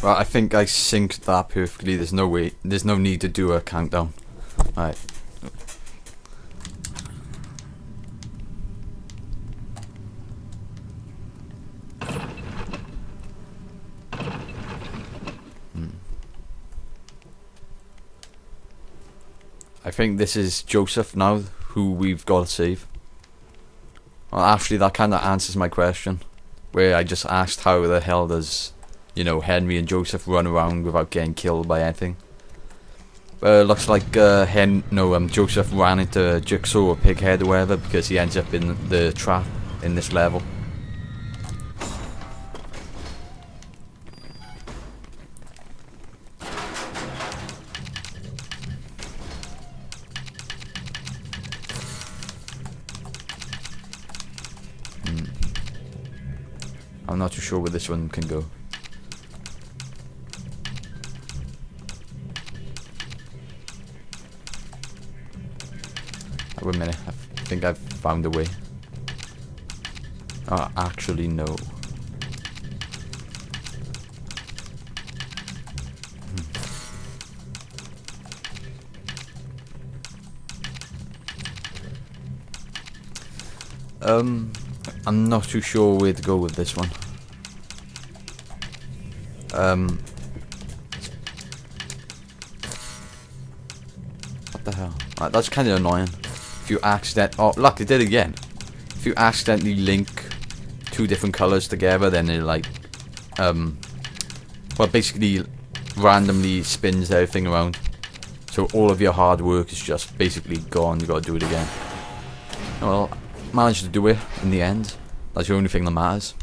Right, I think I synced that perfectly. There's no way, there's no need to do a countdown. Right. I think this is Joseph now, who we've got to save. Well, actually, that kind of answers my question, where I just asked how the hell does, you know, Henry and Joseph run around without getting killed by anything. Looks like Joseph ran into Jigsaw or Pighead or whatever because he ends up in the trap in this level. I'm not too sure where this one can go. Wait a minute, I think I've found a way. Oh, actually no. I'm not too sure where to go with this one. What the hell? Right, that's kind of annoying. If you oh look, it did again. If you accidentally link two different colors together, then it like, well, basically randomly spins everything around. So all of your hard work is just basically gone. You gotta do it again. Well, managed to do it in the end. That's the only thing that matters.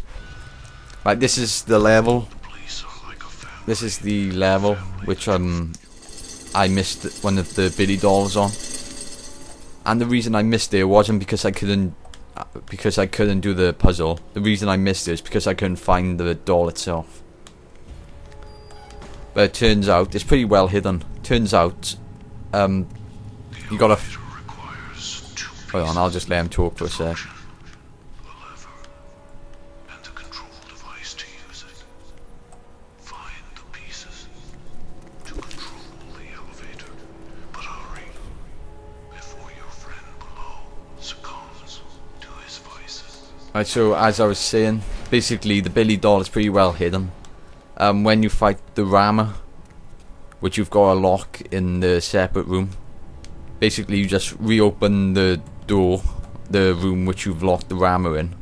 Right, this is the level. This is the level which I missed one of the Billy dolls on. And the reason I missed it wasn't because I couldn't do the puzzle. The reason I missed it is because I couldn't find the doll itself. But it turns out it's pretty well hidden. Turns out you gotta hold on, I'll just let him talk for a sec. Right, so as I was saying, basically the Billy doll is pretty well hidden. When you fight the rammer, which you've got a lock in the separate room, basically you just reopen the door, the room which you've locked the rammer in.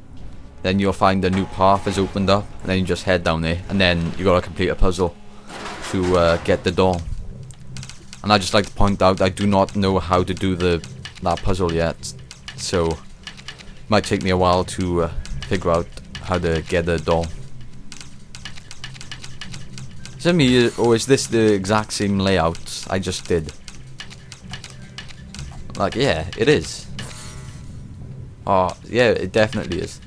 Then you'll find a new path has opened up, and then you just head down there, and then you gotta complete a puzzle to get the doll. And I just like to point out, I do not know how to do that puzzle yet, so might take me a while to figure out how to get the doll. Is it me, or is this the exact same layout I just did? Like, yeah, it is. Oh, yeah, it definitely is.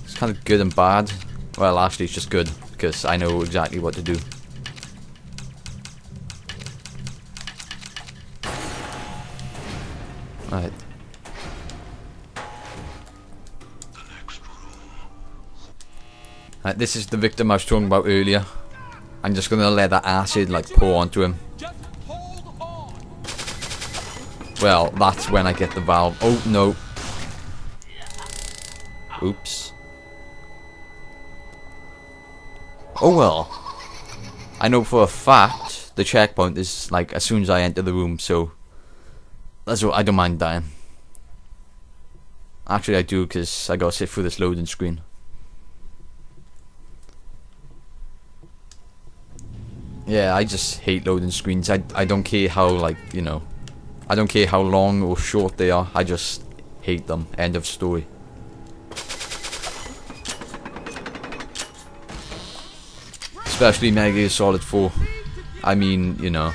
It's kind of good and bad. Well, actually, it's just good because I know exactly what to do. Right. Right, this is the victim I was talking about earlier. I'm just gonna let that acid like pour onto him. Well, that's when I get the valve. Oh no. Oops. Oh well. I know for a fact the checkpoint is like as soon as I enter the room, so that's what I don't mind dying. Actually I do, because I gotta sit through this loading screen. Yeah, I just hate loading screens. I don't care how, like, you know, I don't care how long or short they are. I just hate them. End of story. Especially Metal Gear Solid 4. I mean, you know,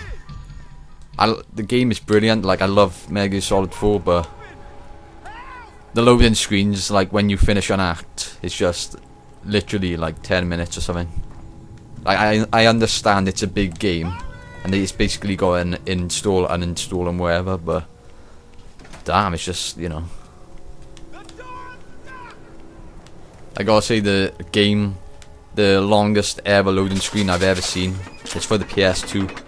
the game is brilliant. Like, I love Metal Gear Solid 4, but the loading screens, like when you finish an act, it's just literally like 10 minutes or something. I understand it's a big game, and it's basically got an install, uninstall, and whatever, but damn, it's just, you know. I gotta say, the game, the longest ever loading screen I've ever seen. It's for the PS2.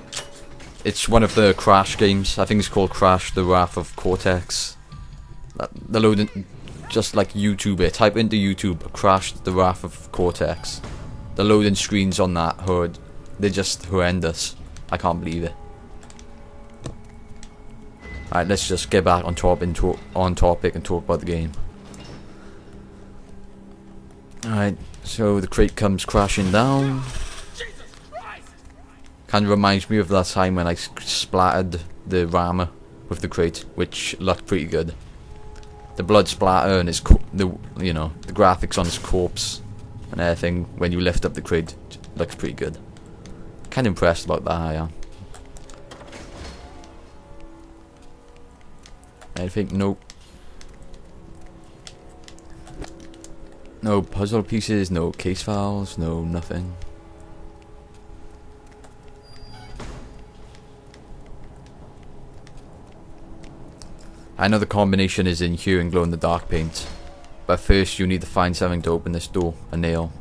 It's one of the Crash games. I think it's called Crash: The Wrath of Cortex. The loading, just like YouTube it. Type into YouTube, Crash: The Wrath of Cortex. The loading screens on that HUD, they're just horrendous. I can't believe it. Alright, let's just get back on topic and talk about the game. Alright, so the crate comes crashing down. Kind of reminds me of that time when I splattered the rammer with the crate, which looked pretty good. The blood splatter and his the graphics on his corpse and everything when you lift up the crate looks pretty good. Kind of impressed about that, I am. Anything? Nope. No puzzle pieces, no case files, no nothing. I know the combination is in here and glow in the dark paint, but first you need to find something to open this door, a nail.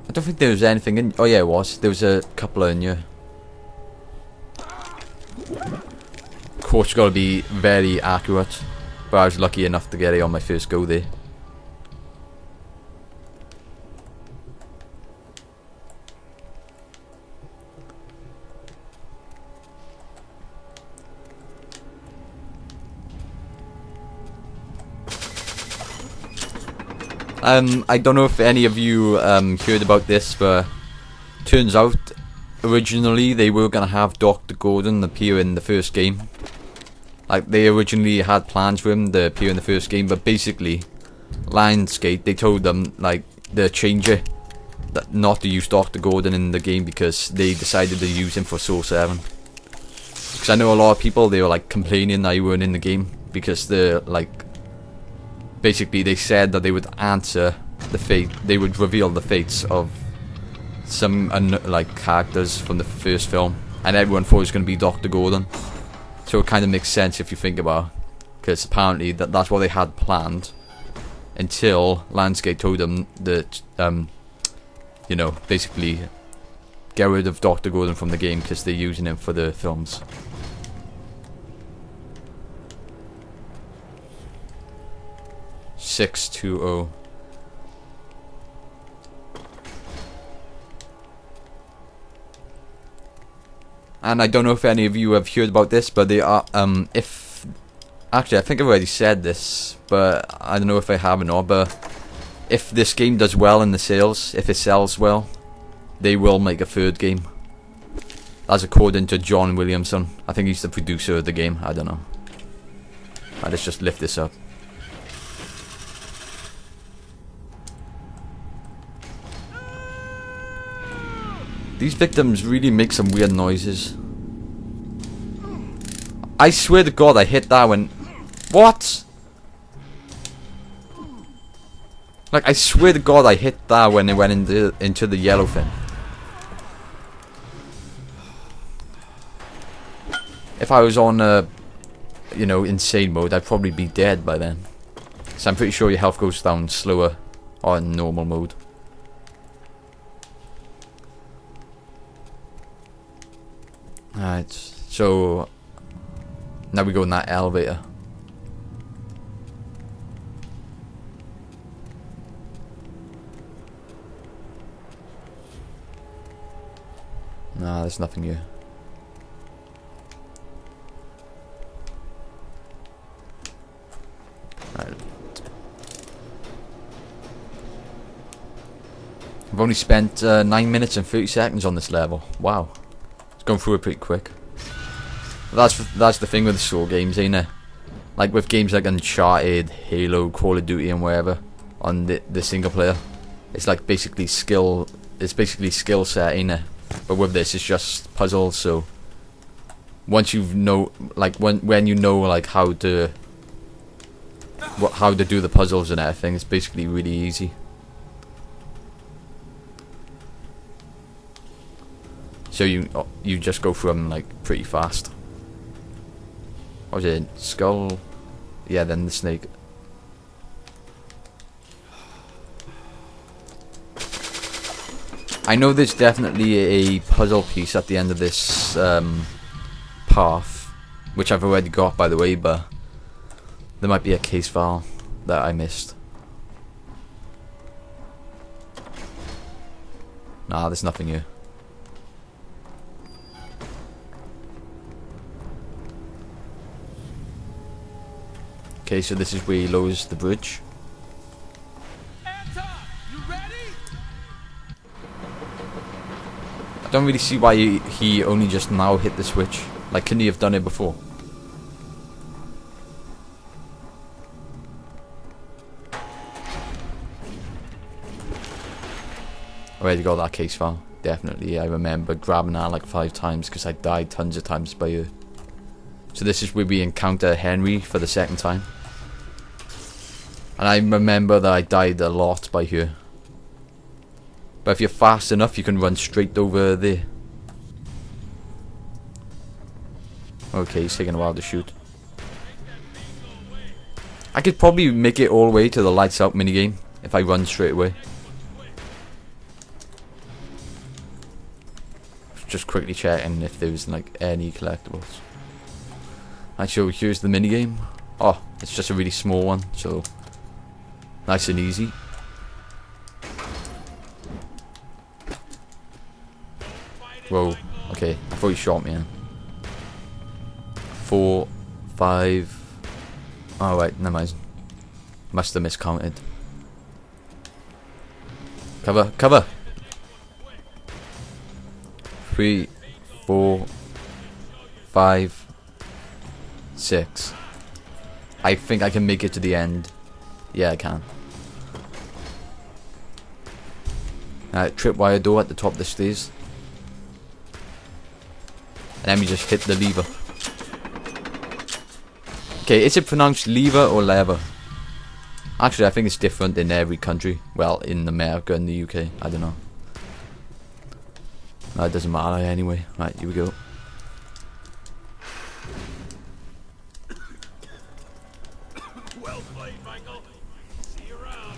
I don't think there was anything in. Oh yeah, it was. There was a couple in here. Of course, got to be very accurate, but I was lucky enough to get it on my first go there. I don't know if any of you heard about this, but turns out originally they were gonna have Dr. Gordon appear in the first game. Like, they originally had plans for him to appear in the first game, but basically Lionsgate, they told them, like, to change it, that not to use Dr. Gordon in the game because they decided to use him for Soul 7. Because I know a lot of people, they were like complaining that he weren't in the game because they're like, basically they said that they would answer the fate, they would reveal the fates of some like characters from the first film, and everyone thought it was going to be Dr. Gordon. So it kind of makes sense if you think about it, because apparently that's what they had planned until Lionsgate told them that, you know, basically get rid of Dr. Gordon from the game because they're using him for the films. (620). And I don't know if any of you have heard about this, but they are, actually I think I've already said this, but I don't know if I have or not, but if this game does well in the sales, if it sells well, they will make a third game. That's according to John Williamson. I think he's the producer of the game, I don't know. Right, let's just lift this up. These victims really make some weird noises. I swear to God I hit that one. What? Like, I swear to God I hit that when it went into the yellow thing. If I was on you know, insane mode, I'd probably be dead by then. So I'm pretty sure your health goes down slower on normal mode. Alright, so now we go in that elevator. Nah, there's nothing here. Right. I've only spent 9 minutes and 30 seconds on this level. Wow. Going through it pretty quick. But that's the thing with the Soul games, ain't it? Like with games like Uncharted, Halo, Call of Duty, and wherever on the single player, it's like basically skill. It's basically skill set, ain't it? But with this, it's just puzzles. So once you know, like when you know like how to do the puzzles and everything, it's basically really easy. So you just go through them like pretty fast. What was it? Skull? Yeah, then the snake. I know there's definitely a puzzle piece at the end of this path, which I've already got, by the way, but there might be a case file that I missed. Nah, there's nothing here. Okay, so this is where he lowers the bridge. Anton, you ready? I don't really see why he only just now hit the switch. Like, couldn't he have done it before? Already got that case file. Definitely, I remember grabbing that like 5 times because I died tons of times by her. So this is where we encounter Henry for the 2nd time. And I remember that I died a lot by her. But if you're fast enough, you can run straight over there. Okay, he's taking a while to shoot. I could probably make it all the way to the lights out minigame if I run straight away. Just quickly checking if there's like any collectibles. Actually, here's the minigame. Oh, it's just a really small one, so nice and easy. Whoa, okay, I thought you shot me. 4, 5. Oh wait, never mind. Must have miscounted. Cover, cover. 3, 4, 5, 6. I think I can make it to the end. Yeah, I can. Tripwire door at the top of the stairs. And then we just hit the lever. Okay, is it pronounced lever or lever? Actually, I think it's different in every country. Well, in America and the UK. I don't know. No, it doesn't matter anyway. Right, here we go. Well played, Michael. See you around.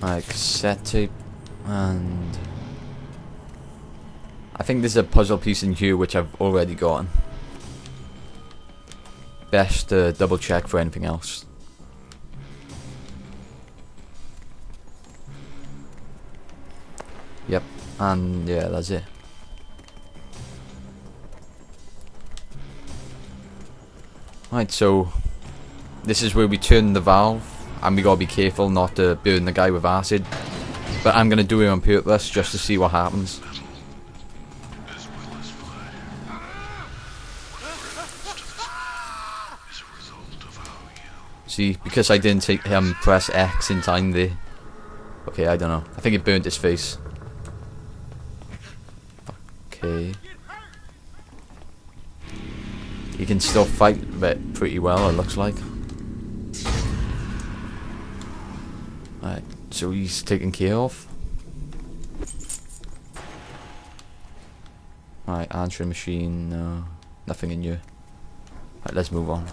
Right, cassette tape, and I think there's a puzzle piece in here which I've already gotten. Best to double check for anything else. Yep, and yeah, that's it. Right, so this is where we turn the valve, and we gotta be careful not to burn the guy with acid. But I'm gonna do it on purpose just to see what happens. See, because I didn't take press X in time there. Okay, I don't know. I think it burnt his face. Okay. He can still fight but pretty well, it looks like. Right, so he's taken care of. Right, answering machine, no. Nothing in you. Right, let's move on.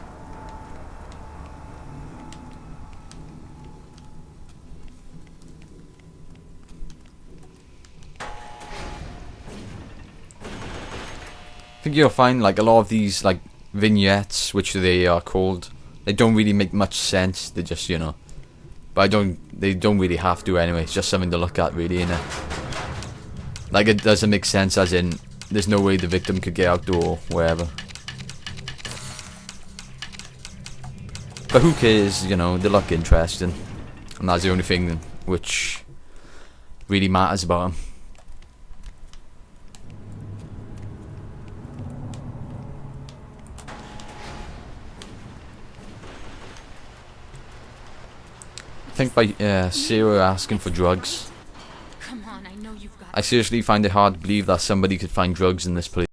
I think you'll find like a lot of these like vignettes, which they are called, they don't really make much sense. They just, you know, but they don't really have to anyway. It's just something to look at, really, innit? Like, it doesn't make sense, as in there's no way the victim could get out or wherever. But who cares, you know? They look interesting, and that's the only thing which really matters about them. I think by Sarah asking for drugs. Come on, I know you've got. I seriously find it hard to believe that somebody could find drugs in this place.